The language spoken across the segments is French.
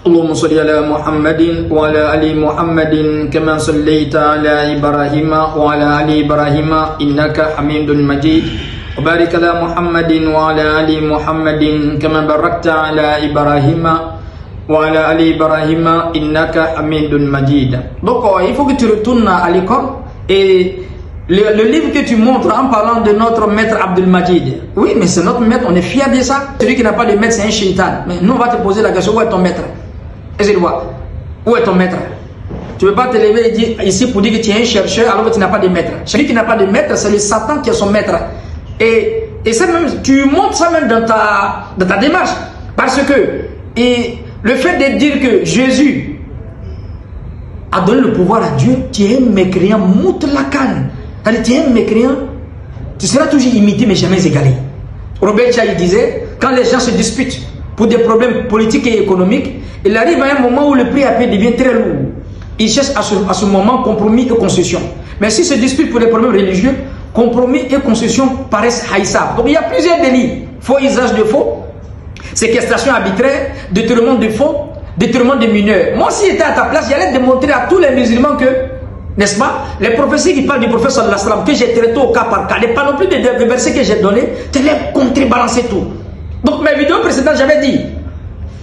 اللهم صل على محمد وعلى آل محمد كما صليت على إبراهيم وعلى آل إبراهيم إنك حميد مجيد وبارك على محمد وعلى آل محمد كما باركت على إبراهيم وعلى آل إبراهيم إنك حميد مجيد. Donc il faut que tu retournes à l'école et le livre que tu montres en parlant de notre maître Abdul Majid, oui, mais c'est notre maître, on est fier de ça. Celui qui n'a pas de maître, c'est un shaitan. Mais nous, on va te poser la question, où est ton maître? Est-ce que tu vois? Où est ton maître? Tu ne peux pas te lever et dire ici pour dire que tu es un chercheur alors que tu n'as pas de maître. Celui qui n'a pas de maître, c'est le Satan qui est son maître. Et ça même, tu montres ça même dans ta démarche. Parce que le fait de dire que Jésus a donné le pouvoir à Dieu, tu es un mécréant moutlakan. Tu es un mécréant, tu seras toujours imité mais jamais égalé. Robert Chaï disait, quand les gens se disputent pour des problèmes politiques et économiques, il arrive à un moment où le prix à payer devient très lourd. Il cherche à ce moment compromis et concession. Mais s'ils se disputent pour des problèmes religieux, compromis et concession paraissent haïssables. Donc il y a plusieurs délits. Faux usage de faux, séquestration arbitraire, détournement de faux, détournement de mineurs. Moi, si j'étais à ta place, j'allais démontrer à tous les musulmans que, n'est-ce pas, les prophéties qui parlent du prophète sallallahu alayhi wa sallam, que j'ai traité au cas par cas, les panoplies de versets que j'ai donnés, tu allais contrebalancer tout. Donc mes vidéos précédentes, j'avais dit,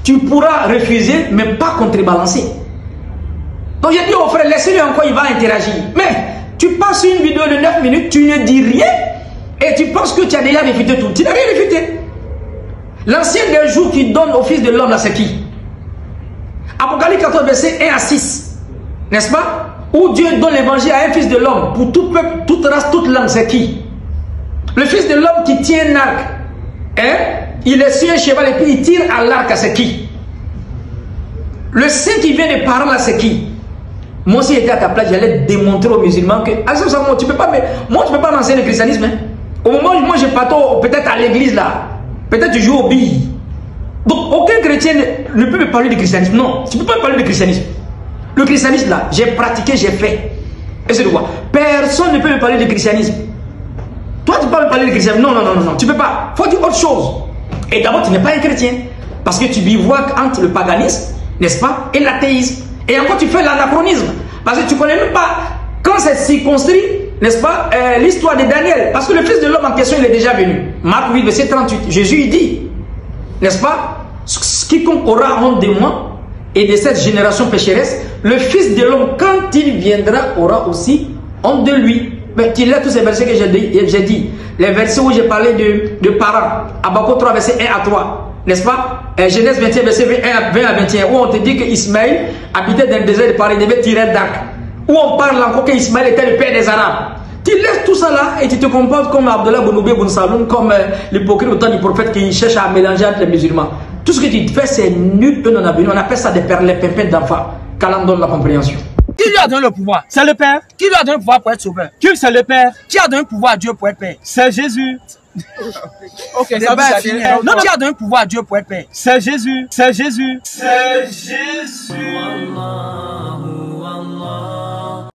tu pourras refuser, mais pas contrebalancer. Donc j'ai dit au frère, laissez-le encore, il va interagir. Mais tu passes une vidéo de 9 minutes, tu ne dis rien, et tu penses que tu as déjà réfuté tout. Tu n'as rien réfuté. L'ancien des jours qui donne au fils de l'homme, là, c'est qui? Apocalypse 14, verset 1 à 6. N'est-ce pas? Où Dieu donne l'évangile à un fils de l'homme, pour tout peuple, toute race, toute langue, c'est qui? Le fils de l'homme qui tient un arc, hein? Il est sur un cheval et puis il tire à l'arc, c'est qui? Le saint qui vient de parler là, c'est qui? Moi, si j'étais à ta place, j'allais démontrer aux musulmans que, tu peux pas lancer le christianisme. Hein? Au moment où moi je pars peut-être à l'église là, peut-être tu joues aux billes. Donc aucun chrétien ne peut me parler du christianisme. Non, tu ne peux pas me parler du christianisme. Le christianisme là, j'ai pratiqué, j'ai fait. Et c'est de quoi? Personne ne peut me parler du christianisme. Toi, tu peux me parler du christianisme. Non, tu ne peux pas. Il faut dire autre chose. Et d'abord, tu n'es pas un chrétien. Parce que tu bivouaques entre le paganisme, n'est-ce pas, et l'athéisme. Et encore, tu fais l'anachronisme. Parce que tu ne connais même pas, quand c'est circonscrit, n'est-ce pas, l'histoire de Daniel. Parce que le fils de l'homme en question, il est déjà venu. Marc 8, verset 38. Jésus, il dit, n'est-ce pas, quiconque aura honte de moi et de cette génération pécheresse, le fils de l'homme, quand il viendra, aura aussi honte de lui. Mais tu lis tous ces versets que j'ai dit. Les versets où j'ai parlé de parents. Habakkuk 3, verset 1 à 3. N'est-ce pas? Genèse 21, verset 20 à 21. Où on te dit qu'Ismaël habitait dans le désert de Paris, il devait tirer un d'arc. Où on parle encore qu'Ismaël était le père des Arabes. Tu laisses tout ça là et tu te comportes comme Abdallah Bonoubé Boun Saloum, comme l'hypocrite au temps du prophète qui cherche à mélanger entre les musulmans. Tout ce que tu fais, c'est nul, eux n'en a venu. On appelle ça des perles, les pimpins d'enfants. Qu'Allah donne la compréhension. Qui lui a donné le pouvoir? C'est le Père. Qui lui a donné le pouvoir pour être sauveur? Qui c'est le Père? Qui a donné le pouvoir à Dieu pour être Père? C'est Jésus. Ok, ça va fini. Non, qui a donné le pouvoir à Dieu pour être Père? C'est Jésus. C'est Jésus. C'est Jésus.